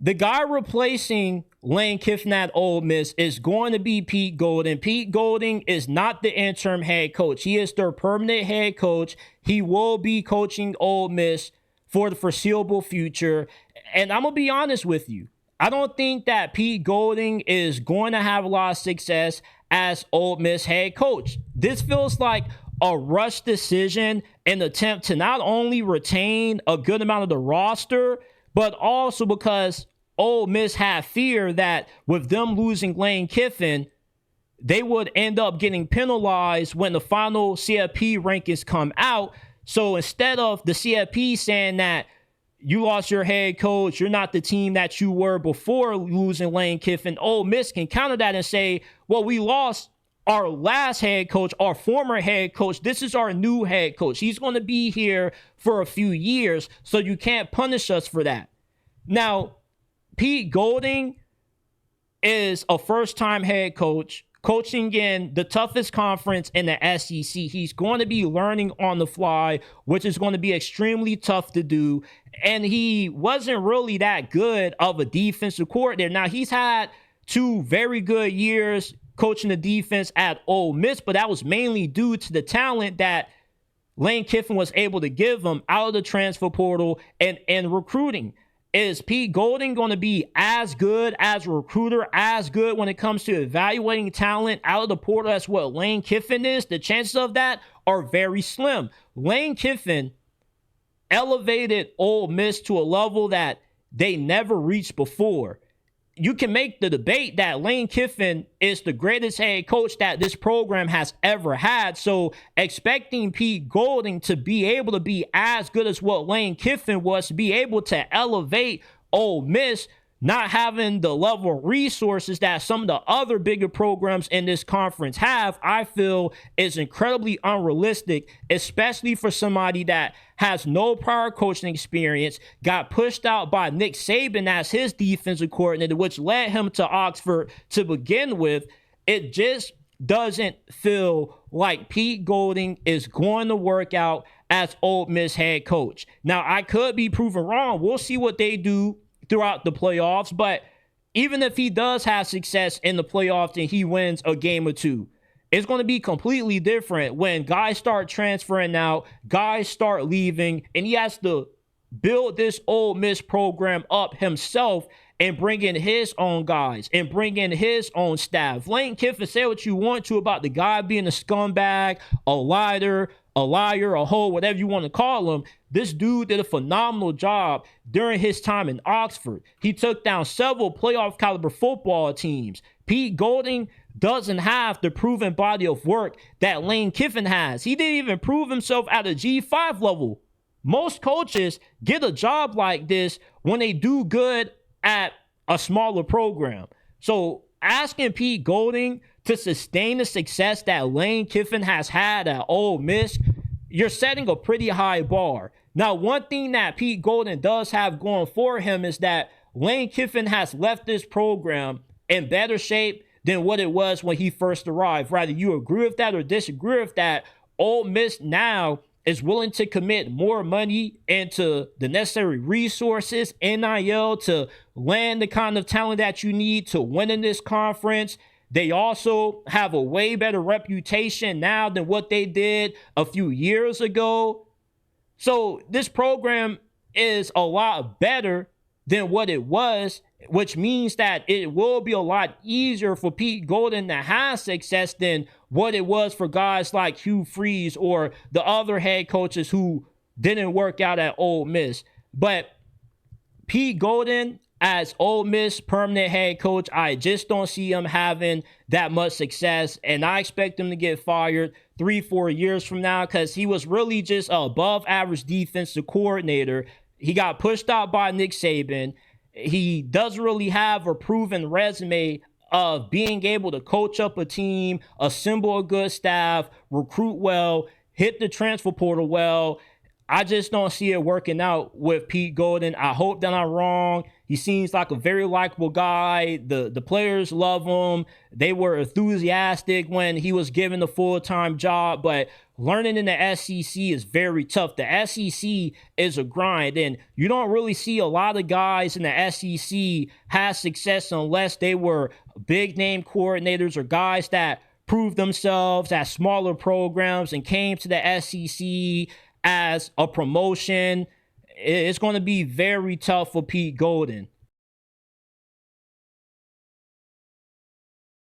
The guy replacing Lane Kiffin at Ole Miss is going to be Pete Golding. Pete Golding is not the interim head coach. He is their permanent head coach. He will be coaching Ole Miss for the foreseeable future. And I'm going to be honest with you. I don't think that Pete Golding is going to have a lot of success as Ole Miss head coach. This feels like a rush decision, an attempt to not only retain a good amount of the roster, but also because Ole Miss had fear that with them losing Lane Kiffin, they would end up getting penalized when the final CFP rankings come out. So instead of the CFP saying that you lost your head coach, you're not the team that you were before losing Lane Kiffin, Ole Miss can counter that and say, well, we lost our last head coach, our former head coach. This is our new head coach. He's going to be here for a few years, so you can't punish us for that. Now, Pete Golding is a first-time head coach coaching in the toughest conference in the SEC. He's going to be learning on the fly, which is going to be extremely tough to do. And he wasn't really that good of a defensive coordinator. Now, he's had 2 very good years coaching the defense at Ole Miss, but that was mainly due to the talent that Lane Kiffin was able to give him out of the transfer portal and recruiting. Is Pete Golding going to be as good as a recruiter, as good when it comes to evaluating talent out of the portal as what Lane Kiffin is? The chances of that are very slim. Lane Kiffin elevated Ole Miss to a level that they never reached before. You can make the debate that Lane Kiffin is the greatest head coach that this program has ever had. So expecting Pete Golding to be able to be as good as what Lane Kiffin was, to be able to elevate Ole Miss, not having the level of resources that some of the other bigger programs in this conference have, I feel is incredibly unrealistic, especially for somebody that has no prior coaching experience, got pushed out by Nick Saban as his defensive coordinator, which led him to Oxford to begin with. It just doesn't feel like Pete Golding is going to work out as Ole Miss head coach. Now, I could be proven wrong. We'll see what they do throughout the playoffs, but even if he does have success in the playoffs and he wins a game or two, it's going to be completely different when guys start transferring out, guys start leaving, and he has to build this Ole Miss program up himself and bring in his own guys and bring in his own staff. Lane Kiffin, say what you want to about the guy being a scumbag, a liar, a hoe, whatever you want to call him. This dude did a phenomenal job during his time in Oxford. He took down several playoff caliber football teams. Pete Golding doesn't have the proven body of work that Lane Kiffin has. He didn't even prove himself at a G5 level. Most coaches get a job like this when they do good at a smaller program. So asking Pete Golding to sustain the success that Lane Kiffin has had at Ole Miss, you're setting a pretty high bar. Now, one thing that Pete Golding does have going for him is that Lane Kiffin has left this program in better shape than what it was when he first arrived. Whether you agree with that or disagree with that, Ole Miss now is willing to commit more money into the necessary resources, NIL, to land the kind of talent that you need to win in this conference. They also have a way better reputation now than what they did a few years ago. So this program is a lot better than what it was, which means that it will be a lot easier for Pete Golding to have success than what it was for guys like Hugh Freeze or the other head coaches who didn't work out at Ole Miss. But Pete Golding as Ole Miss permanent head coach, I just don't see him having that much success, and I expect him to get fired 3-4 years from now because he was really just an above average defensive coordinator. He got pushed out by Nick Saban. He doesn't really have a proven resume of being able to coach up a team, assemble a good staff, recruit well, hit the transfer portal well. I just don't see it working out with Pete Golding. I hope that I'm wrong. He seems like a very likable guy. The players love him. They were enthusiastic when he was given the full-time job. But learning in the SEC is very tough. The SEC is a grind, and you don't really see a lot of guys in the SEC have success unless they were big name coordinators or guys that proved themselves at smaller programs and came to the SEC as a promotion. It's going to be very tough for Pete Golden.